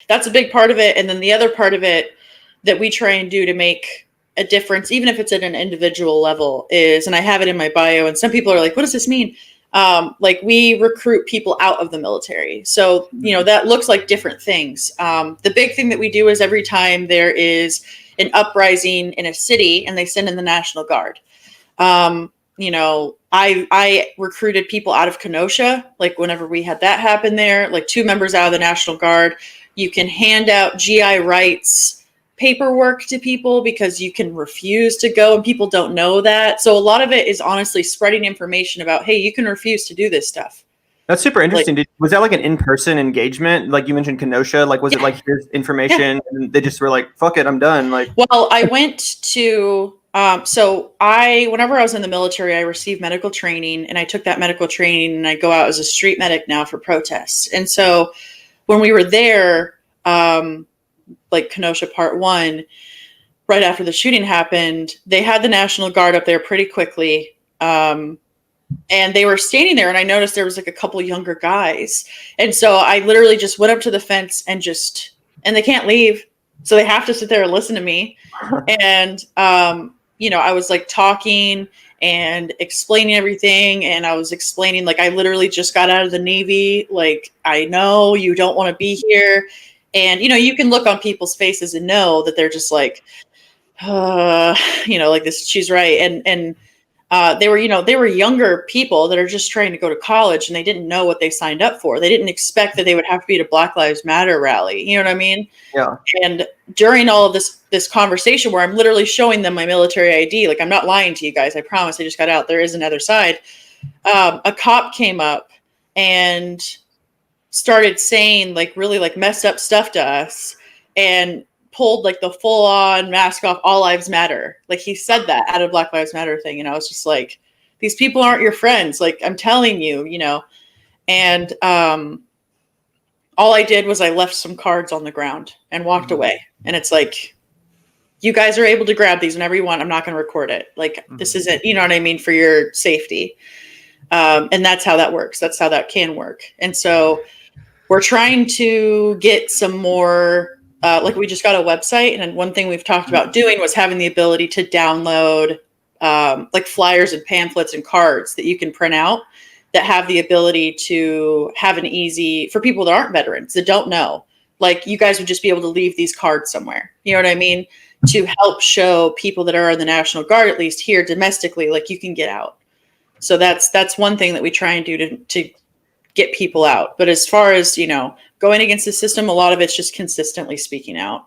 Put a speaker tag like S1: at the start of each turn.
S1: that's a big part of it. And then the other part of it that we try and do to make a difference, even if it's at an individual level, is, and I have it in my bio, and some people are like, what does this mean? Like, we recruit people out of the military. So, you know, that looks like different things. The big thing that we do is every time there is an uprising in a city and they send in the National Guard. You know, I recruited people out of Kenosha, like whenever we had that happen there, like 2 members out of the National Guard. You can hand out GI rights paperwork to people because you can refuse to go, and people don't know that. So a lot of it is honestly spreading information about, hey, you can refuse to do this stuff.
S2: That's super interesting. Like, was that like an in-person engagement? Like you mentioned Kenosha, like was it like, here's information and they just were like, fuck it, I'm done? Like,
S1: well, I went to whenever I was in the military, I received medical training, and I took that medical training, and I go out as a street medic now for protests. And so when we were there, like Kenosha Part 1, right after the shooting happened, they had the National Guard up there pretty quickly. And they were standing there, and I noticed there was like a couple younger guys. And so I literally just went up to the fence and they can't leave. So they have to sit there and listen to me. And, you know, I was like talking and explaining everything. And I was explaining, like, I literally just got out of the Navy. Like, I know you don't want to be here. And, you know, you can look on people's faces and know that they're just like, you know, like this, she's right. And they were, you know, they were younger people that are just trying to go to college, and they didn't know what they signed up for. They didn't expect that they would have to be at a Black Lives Matter rally. You know what I mean?
S2: Yeah.
S1: And during all of this conversation where I'm literally showing them my military ID, like, I'm not lying to you guys, I promise, I just got out. There is another side. A cop came up and started saying like really like messed up stuff to us, and pulled like the full on mask off, all lives matter. Like, he said that at a Black Lives Matter thing. And I was just like, these people aren't your friends. Like, I'm telling you, you know. And all I did was I left some cards on the ground and walked away. And it's like, you guys are able to grab these whenever you want. I'm not going to record it. Like, this isn't, you know what I mean, for your safety. And that's how that works. That's how that can work. And so we're trying to get some more, like, we just got a website, and one thing we've talked about doing was having the ability to download like flyers and pamphlets and cards that you can print out that have the ability to have an easy, for people that aren't veterans, that don't know, like, you guys would just be able to leave these cards somewhere. You know what I mean? To help show people that are in the National Guard, at least here domestically, like, you can get out. So that's one thing that we try and do to get people out. But as far as, you know, going against the system, a lot of it's just consistently speaking out.